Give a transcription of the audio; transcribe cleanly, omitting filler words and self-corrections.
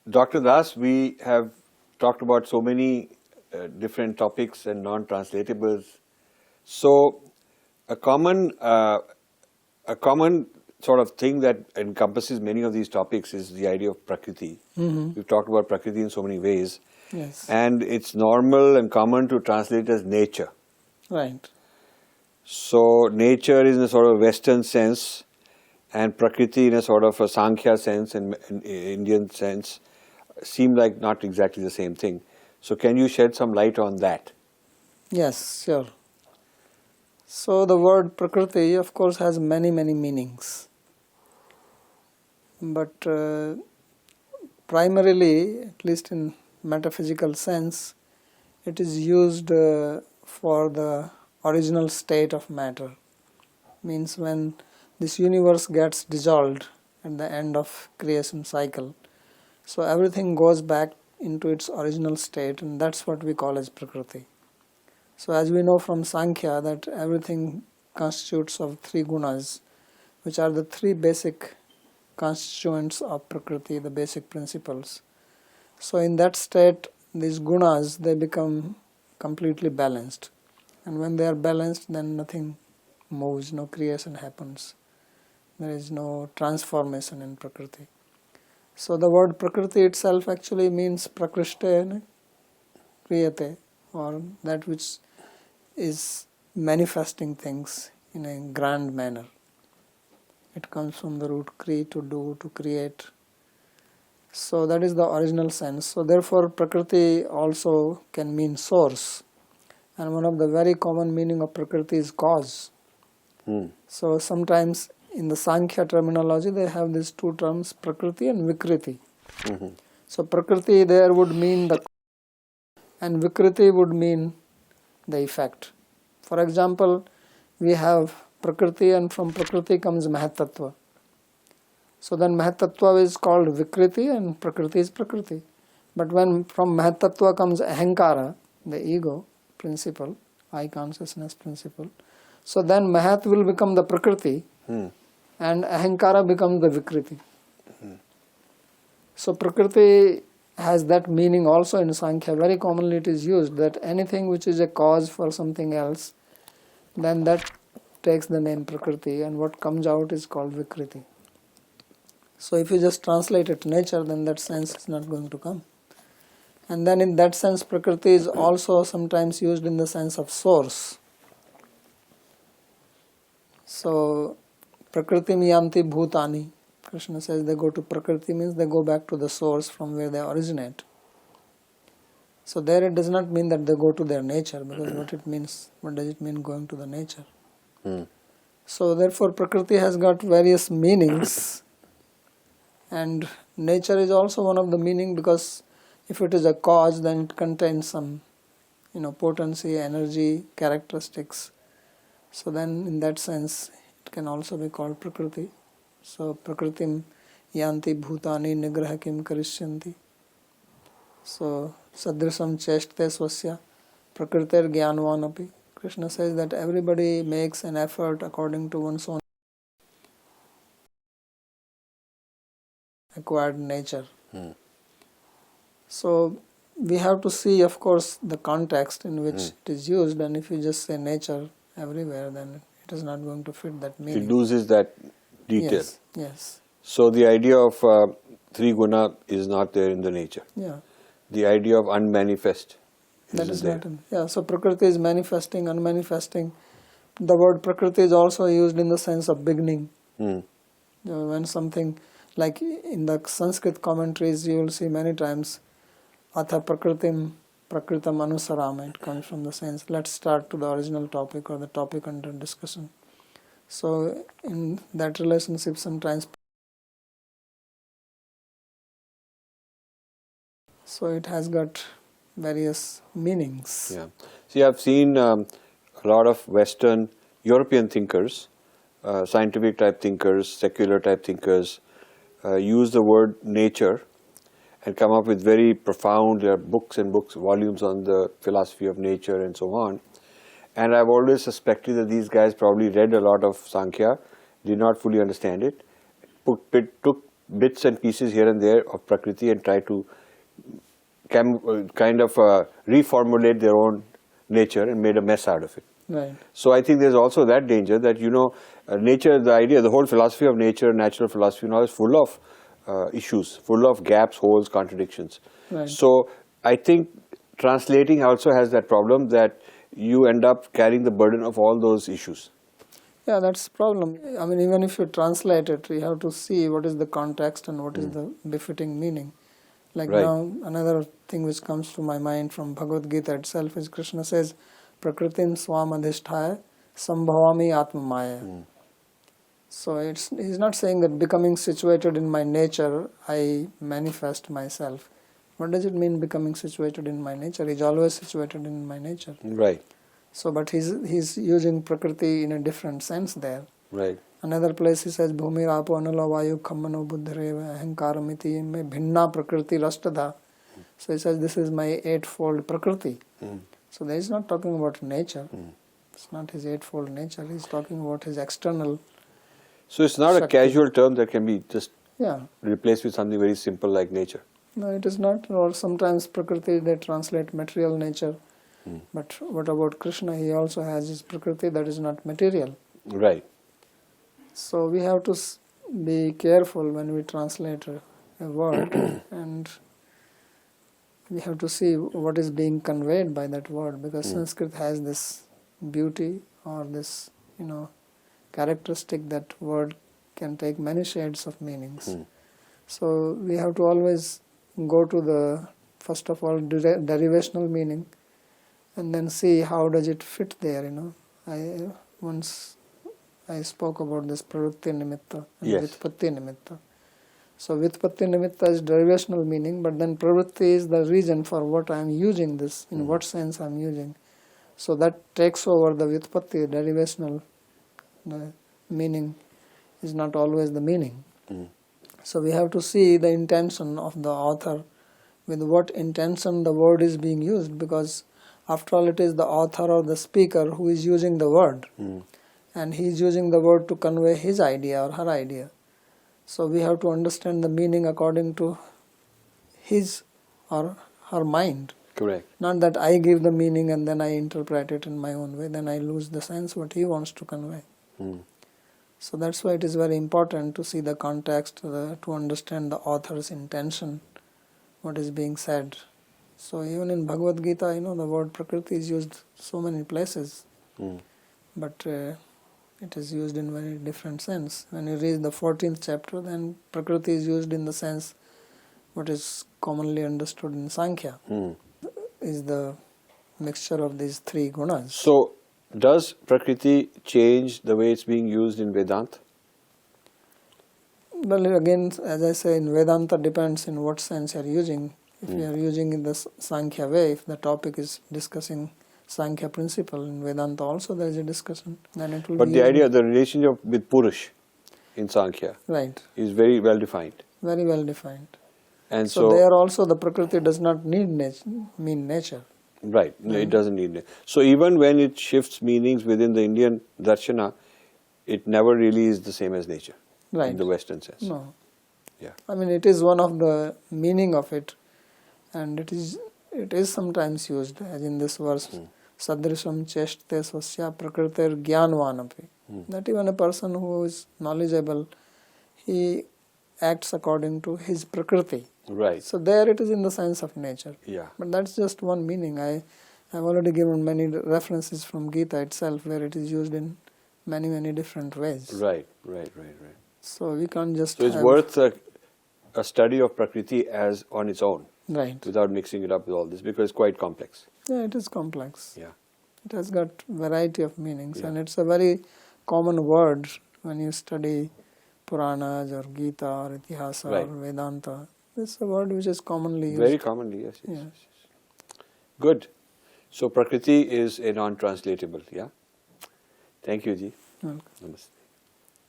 Dr. Das, we have talked about so many different topics and non-translatables. So a common sort of thing that encompasses many of these topics is the idea of Prakṛti. We've talked about Prakṛti in so many ways. Yes. And it's normal and common to translate as nature. Right. So nature is in a sort of Western sense, and Prakṛti in a sort of a Sankhya sense and Indian sense seem like not exactly the same thing. So can you shed some light on that? Yes, sure. So the word Prakṛti, of course, has many meanings. But primarily, at least in metaphysical sense, it is used for the original state of matter. Means when this universe gets dissolved at the end of creation cycle, so everything goes back into its original state, and that's what we call as Prakṛti. So as we know from Sankhya that everything constitutes of three gunas, which are the three basic constituents of Prakṛti, the basic principles. So in that state, these gunas, they become completely balanced. And when they are balanced, then nothing moves, no creation happens. There is no transformation in Prakṛti. So the word Prakṛti itself actually means Prakrishte Kriyate, or that which is manifesting things in a grand manner. It comes from the root kri, to do, to create. So that is the original sense. So therefore Prakrti also can mean source. And one of the very common meaning of Prakrti is cause. So sometimes in the Sankhya terminology they have these two terms, Prakrti and Vikriti. So Prakrti there would mean the cause, and Vikriti would mean the effect. For example, we have Prakrti, and from Prakrti comes Mahatattva. So then Mahatattva is called Vikriti and Prakrti is Prakrti. But when from Mahatattva comes Ahankara, the ego principle, I consciousness principle, so then Mahat will become the Prakrti and Ahankara becomes the Vikriti. So Prakrti has that meaning also in Sankhya. Very commonly it is used that anything which is a cause for something else, then that takes the name Prakrti, and what comes out is called Vikriti. So if you just translate it nature, then that sense is not going to come. And then in that sense Prakrti is also sometimes used in the sense of source. So Prakritim yanti bhutani. Krishna says they go to Prakrti means they go back to the source from where they originate. So there it does not mean that they go to their nature, because what does it mean going to the nature? So therefore Prakrti has got various meanings, and nature is also one of the meaning, because if it is a cause then it contains some potency, energy, characteristics. So then in that sense it can also be called Prakrti. So Prakritim yanti bhutani nigraha kim karishyanti. So sadrisam cheshte swasya prakritir jnanvanapi. Krishna says that everybody makes an effort according to one's own acquired nature. So we have to see, of course, the context in which it is used, and if you just say nature everywhere, then it is not going to fit that meaning. It loses that detail. Yes. So the idea of three guna is not there in the nature. Yeah. The idea of unmanifest That is there. not. So Prakrti is manifesting, unmanifesting. The word Prakrti is also used in the sense of beginning. When something, like in the Sanskrit commentaries, you will see many times Atha Prakritim Prakritam Anusarama. It comes from the sense, let's start to the original topic or the topic under discussion. So in that relationship sometimes, so it has got various meanings. Yeah. See, I've seen a lot of Western European thinkers, scientific type thinkers, secular type thinkers, use the word nature and come up with very profound, there are books and books, volumes on the philosophy of nature and so on. And I've always suspected that these guys probably read a lot of Sankhya, did not fully understand it, took bits and pieces here and there of Prakriti and try to kind of reformulate their own nature and made a mess out of it. Right. So I think there's also that danger that, nature, the whole philosophy of nature, natural philosophy now is full of issues, full of gaps, holes, contradictions. Right. So I think translating also has that problem that you end up carrying the burden of all those issues. Yeah, that's the problem. I mean, even if you translate it, you have to see what is the context and what is the befitting meaning. Like Right. now, another thing which comes to my mind from Bhagavad Gita itself is Krishna says, Prakritim swam adhisthaya sambhavami atmamaya. So he's not saying that becoming situated in my nature, I manifest myself. What does it mean becoming situated in my nature? He's always situated in my nature. Right. So, but he's using Prakriti in a different sense there. Right. Another place he says, Bhumir apo anala vayu khammano buddhareva ahankaramiti me bhinna prakriti rastadha. So he says, this is my eightfold Prakriti. So there is not talking about nature. It's not his eightfold nature. He's talking about his external. So it's not a Shakti. casual term that can be just Yeah. replaced with something very simple like nature. No, it is not. Or sometimes Prakriti they translate material nature. But what about Krishna? He also has his Prakriti that is not material. Right. So we have to be careful when we translate a word and we have to see what is being conveyed by that word, because Sanskrit has this beauty or this, characteristic that word can take many shades of meanings. So we have to always go to the, first of all, derivational meaning and then see how does it fit there, Once I spoke about this pravritti nimitta and Yes. vitpatti nimitta. So vitpatti nimitta is derivational meaning, but then pravritti is the reason for what I am using this, in what sense I am using. So that takes over the vitpatti, derivational. The meaning is not always the meaning. So we have to see the intention of the author, with what intention the word is being used, because after all it is the author or the speaker who is using the word. And he is using the word to convey his idea or her idea. So we have to understand the meaning according to his or her mind. Correct. Not that I give the meaning and then I interpret it in my own way, then I lose the sense what he wants to convey. So that's why it is very important to see the context, to understand the author's intention, what is being said. So even in Bhagavad Gita, the word Prakriti is used so many places, but it is used in very different sense. When you read the 14th chapter, then Prakriti is used in the sense what is commonly understood in Sankhya, is the mixture of these three gunas. So does Prakriti change the way it's being used in Vedanta? Well, again, as I say, in Vedanta depends in what sense you are using. If you are using in the Sankhya way, if the topic is discussing Sankhya principle, in Vedanta also there is a discussion, then it will But be the used idea, the relationship with Purush in Sankhya right, is very well defined. very well defined. And So there also the Prakriti does not need mean nature. right, no, it doesn't need it. So even when it shifts meanings within the Indian darshana, it never really is the same as nature Right. in the Western sense. No. Yeah. I mean, it is one of the meaning of it, and it is sometimes used, as in this verse, Sadrisham cheshte swasya prakritir jnanvanapi. That even a person who is knowledgeable, he acts according to his Prakriti. Right. So there it is in the sense of nature. Yeah. But that's just one meaning. I have already given many references from Gita itself where it is used in many, many different ways. Right. So we can't just So it's have, worth a study of Prakriti as on its own, right. without mixing it up with all this, because it's quite complex. Yeah, it is complex. Yeah. It has got variety of meanings, Yeah. and it's a very common word when you study Puranas or Gita or Itihasa Right. or Vedanta. It's a word which is commonly used. Very commonly, yes. Yeah. Good. So Prakriti is a non-translatable, yeah? Thank you, Ji. Welcome. Namaste.